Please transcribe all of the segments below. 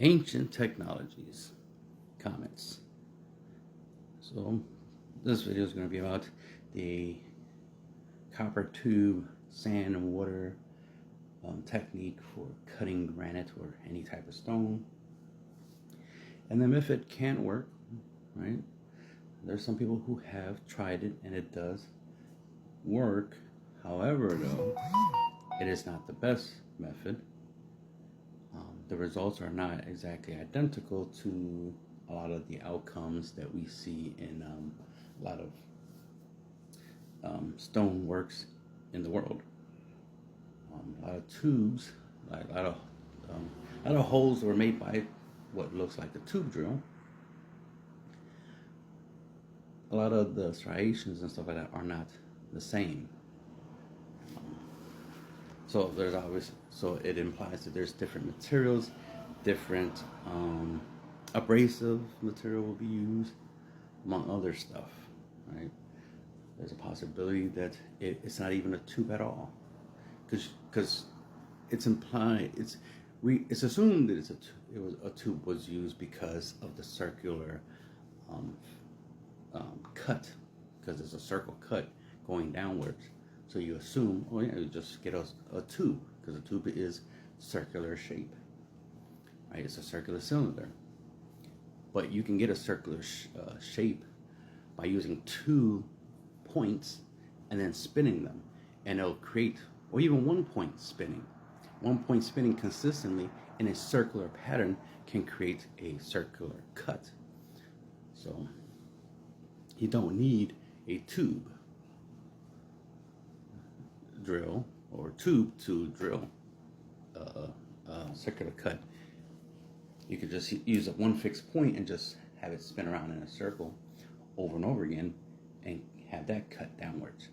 Ancient technologies. Comments. So this video is going to be about the copper tube sand and water technique for cutting granite or any type of stone, and then if it can work, right? There's some people who have tried it and it does work. However, though, it is not the best method. The results are not exactly identical to a lot of the outcomes that we see in a lot of stone works in the world. A lot of tubes, like a lot of holes were made by what looks like a tube drill. A lot of the striations and stuff like that are not the same. So there's so it implies that there's different materials, different abrasive material will be used, among other stuff, right? There's a possibility that it's not even a tube at all, because it's implied, it's assumed that a tube was used because of the circular cut, because it's a circle cut going downwards. So you assume, oh yeah, you just get a tube, because a tube is circular shape, right? It's a circular cylinder. But you can get a circular shape by using 2 points and then spinning them, and it'll create, or even 1 point spinning. 1 point spinning consistently in a circular pattern can create a circular cut. So you don't need a tube drill or tube to drill a circular cut. You could just use a 1 fixed point and just have it spin around in a circle over and over again and have that cut downwards.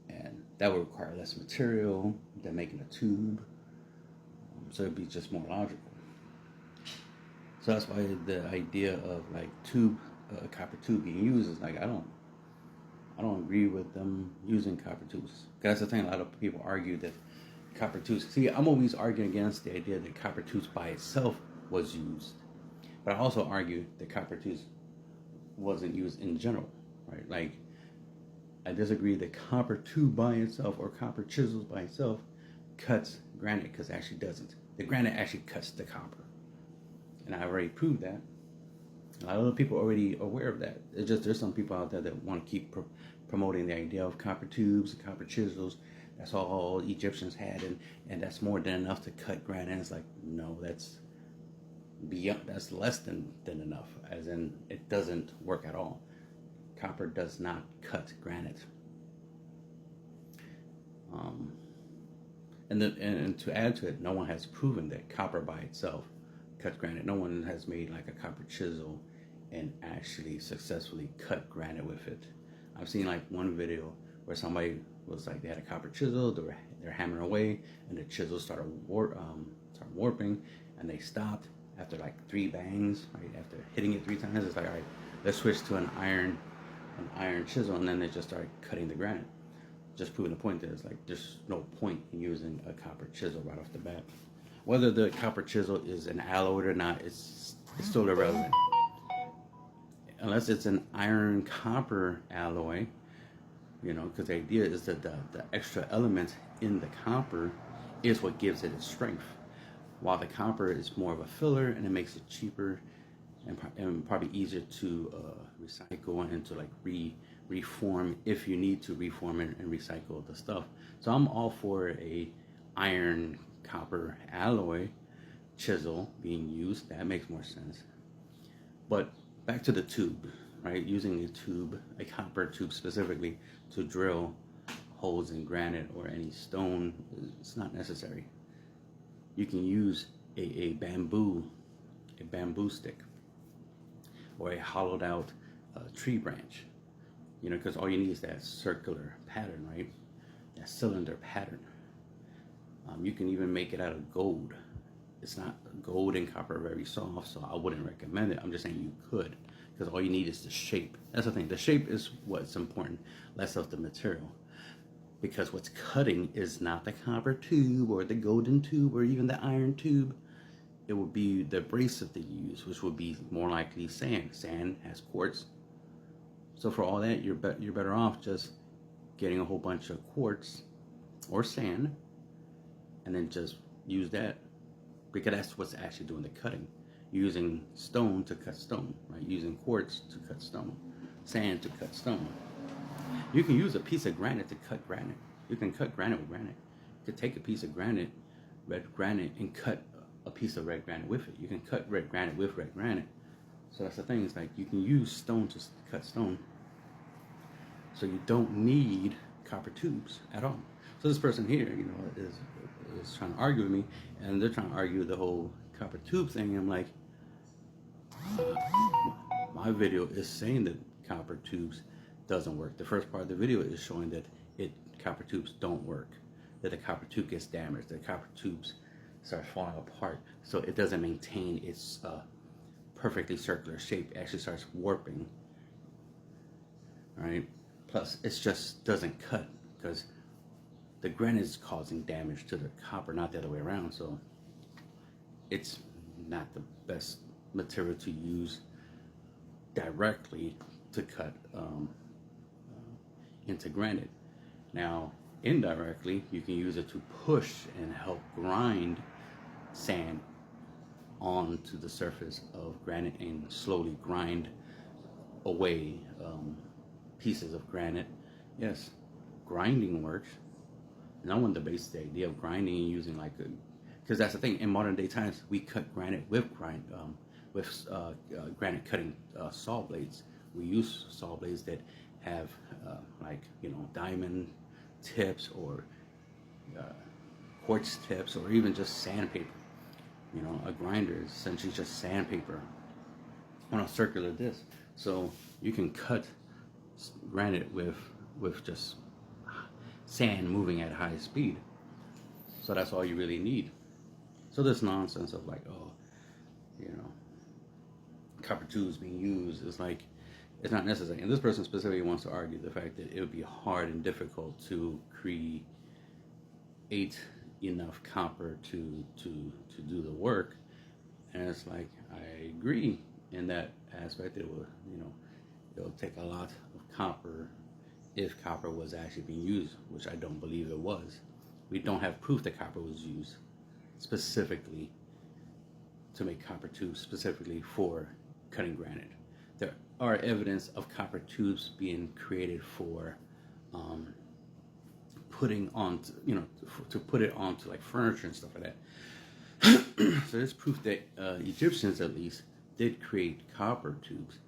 And that would require less material than making a tube. So it'd be just more logical. So that's why the idea of like copper tube being used is like, I don't agree with them using copper tubes. That's the thing, a lot of people argue that copper tubes, see, I'm always arguing against the idea that copper tubes by itself was used. But I also argue that copper tubes wasn't used in general, right? Like, I disagree that copper tube by itself or copper chisels by itself cuts granite, because it actually doesn't. The granite actually cuts the copper. And I already proved that. A lot of other people are already aware of that. It's just there's some people out there that want to keep promoting the idea of copper tubes and copper chisels. That's all Egyptians had, and that's more than enough to cut granite. And it's like, no, that's less than enough, as in it doesn't work at all. Copper does not cut granite. And to add to it, no one has proven that copper by itself cuts granite. No one has made like a copper chisel and actually successfully cut granite with it. I've seen like one video where somebody was like, they had a copper chisel, they're hammering away, and the chisel started warping, and they stopped after like 3 bangs, right? After hitting it 3 times, it's like, all right, let's switch to an iron chisel, and then they just started cutting the granite. Just proving the point that it's like there's no point in using a copper chisel right off the bat. Whether the copper chisel is an alloy or not, it's still irrelevant. Unless it's an iron copper alloy, because the idea is that the extra element in the copper is what gives it its strength, while the copper is more of a filler, and it makes it cheaper and probably easier to recycle and to like reform if you need to reform it and recycle the stuff. So I'm all for a iron copper alloy chisel being used. That makes more sense. But back to the tube, right? Using a copper tube specifically to drill holes in granite or any stone, it's not necessary. You can use a bamboo stick, or a hollowed out tree branch, because all you need is that circular pattern, right? That cylinder pattern. You can even make it out of gold. It's not, gold and copper are very soft, so I wouldn't recommend it. I'm just saying you could, because all you need is the shape. That's the thing. The shape is what's important, less of the material. Because what's cutting is not the copper tube or the golden tube or even the iron tube. it would be the abrasive that you use, which would be more likely sand. Sand has quartz. So for all that, you're better off just getting a whole bunch of quartz or sand and then just use that, because that's what's actually doing the cutting. Using stone to cut stone, right? Using quartz to cut stone, sand to cut stone. You can use a piece of granite to cut granite. You can cut granite with granite. You could take a piece of granite, red granite, and cut a piece of red granite with it. You can cut red granite with red granite. So that's the thing, it's like you can use stone to cut stone. So you don't need copper tubes at all. So this person here, you know, is trying to argue with me, and they're trying to argue the whole copper tube thing. And I'm like, my video is saying that copper tubes doesn't work. The first part of the video is showing that copper tubes don't work, that the copper tube gets damaged, that copper tubes start falling apart, so it doesn't maintain its perfectly circular shape. It actually starts warping. All right. Plus, it just doesn't cut because the granite is causing damage to the copper, not the other way around. So it's not the best material to use directly to cut into granite. Now, indirectly, you can use it to push and help grind sand onto the surface of granite and slowly grind away pieces of granite. Yes, grinding works. No one debates the idea of grinding and using like a, because that's the thing. In modern day times, we cut granite with granite cutting saw blades. We use saw blades that have like, you know, diamond tips or quartz tips, or even just sandpaper. You know, a grinder is essentially just sandpaper on a circular disc. So you can cut granite with just sand moving at high speed. So that's all you really need. So this nonsense of like, oh, you know, copper tubes being used is like, it's not necessary. And this person specifically wants to argue the fact that it would be hard and difficult to create enough copper to do the work. And it's like, I agree in that aspect. It will, you know, it'll take a lot of copper if copper was actually being used, which I don't believe it was. We don't have proof that copper was used specifically to make copper tubes specifically for cutting granite. There are evidence of copper tubes being created for putting on, you know, to put it onto like furniture and stuff like that. So there's proof that Egyptians at least did create copper tubes.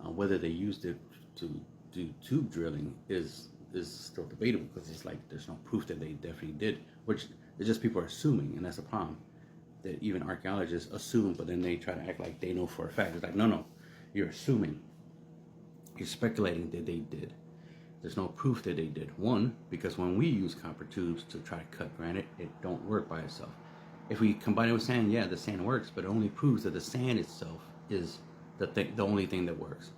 Whether they used it to do tube drilling is still debatable, because it's like there's no proof that they definitely did, which it's just people are assuming, and that's the problem. That even archaeologists assume, but then they try to act like they know for a fact. It's like, no, you're assuming. You're speculating that they did. There's no proof that they did. One, because when we use copper tubes to try to cut granite, it don't work by itself. If we combine it with sand, yeah, the sand works, but it only proves that the sand itself is the only thing that works.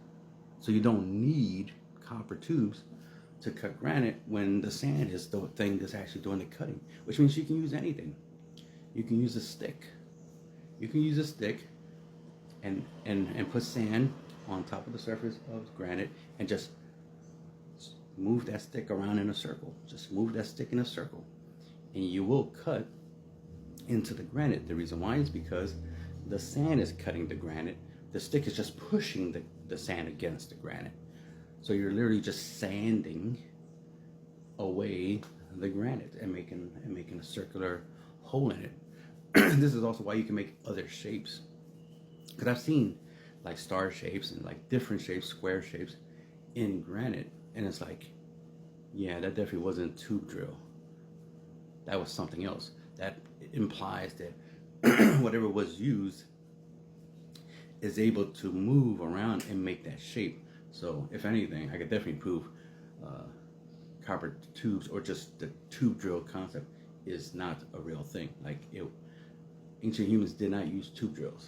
So you don't need copper tubes to cut granite when the sand is the thing that's actually doing the cutting, which means you can use anything. You can use a stick. You can use a stick and put sand on top of the surface of granite and just move that stick around in a circle. Just move that stick in a circle, and you will cut into the granite. The reason why is because the sand is cutting the granite. The stick is just pushing the sand against the granite. So you're literally just sanding away the granite and making a circular hole in it. This is also why you can make other shapes. Because I've seen like star shapes and like different shapes, square shapes in granite. And it's like, yeah, that definitely wasn't tube drill. That was something else. That implies that whatever was used is able to move around and make that shape. So if anything, I could definitely prove copper tubes, or just the tube drill concept, is not a real thing. Like ancient humans did not use tube drills.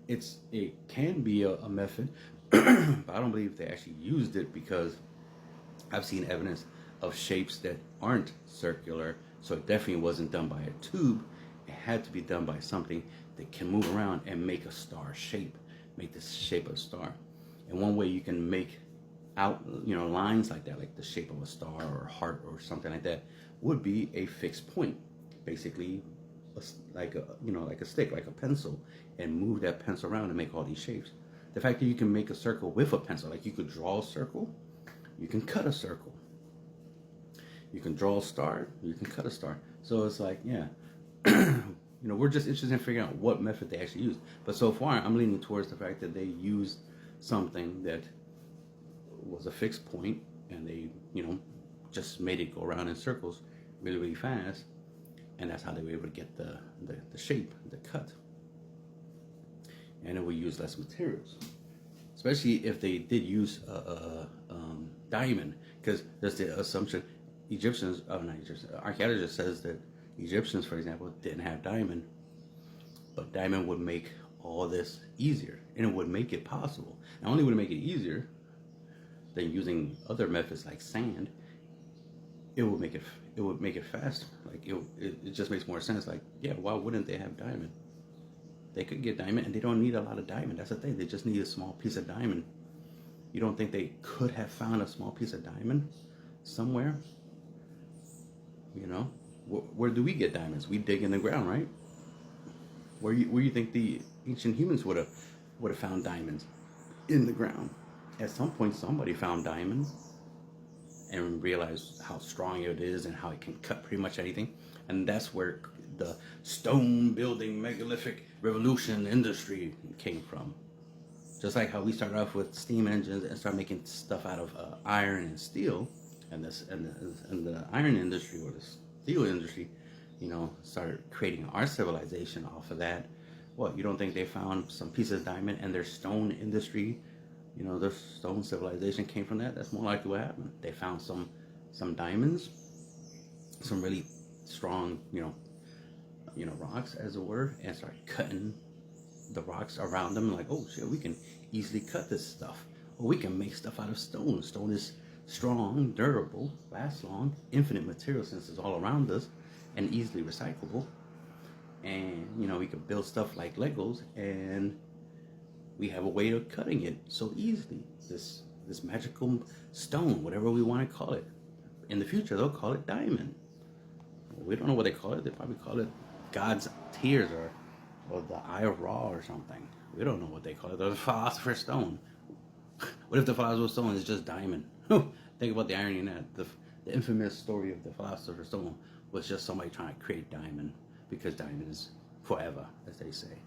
It can be a method, but I don't believe they actually used it, because I've seen evidence of shapes that aren't circular, so it definitely wasn't done by a tube, it had to be done by something that can move around and make a star shape, make the shape of a star. And one way you can make out, lines like that, like the shape of a star or a heart or something like that, would be a fixed point, basically, like a stick, like a pencil, and move that pencil around and make all these shapes. The fact that you can make a circle with a pencil, like you could draw a circle, you can cut a circle, you can draw a star, you can cut a star. So it's like, yeah, we're just interested in figuring out what method they actually use. But so far, I'm leaning towards the fact that they used something that was a fixed point, and they, just made it go around in circles really, really fast, and that's how they were able to get the shape, the cut. And it would use less materials, especially if they did use diamond, because there's the assumption archaeologists says that Egyptians, for example, didn't have diamond, but diamond would make all this easier, and it would make it possible. Not only would it make it easier than using other methods like sand, it would make it faster. Like it just makes more sense. Like, yeah, why wouldn't they have diamond? They could get diamond, and they don't need a lot of diamond. That's the thing. They just need a small piece of diamond. You don't think they could have found a small piece of diamond somewhere? Where do we get diamonds? We dig in the ground, right? Where you think the ancient humans would have found diamonds? In the ground. At some point, somebody found diamonds and realized how strong it is and how it can cut pretty much anything. And that's where the stone building megalithic revolution industry came from. Just like how we started off with steam engines and started making stuff out of iron and steel, and the iron industry or the steel industry, started creating our civilization off of that. What, you don't think they found some pieces of diamond, and their stone industry, their stone civilization came from that? That's more likely what happened. They found some diamonds, some really strong, rocks, as it were, and started cutting the rocks around them. Like, oh shit, we can easily cut this stuff. Or we can make stuff out of stone. Stone is strong, durable, lasts long, infinite material since it's all around us, and easily recyclable. And we could build stuff like Legos, and we have a way of cutting it so easily. This magical stone, whatever we want to call it. In the future, they'll call it diamond. We don't know what they call it. They probably call it God's tears, or the Eye of Ra, or something. We don't know what they call it. The Philosopher's Stone. What if the Philosopher's Stone is just diamond? Think about the irony in that. The infamous story of the Philosopher's Stone was just somebody trying to create diamond, because diamond is forever, as they say.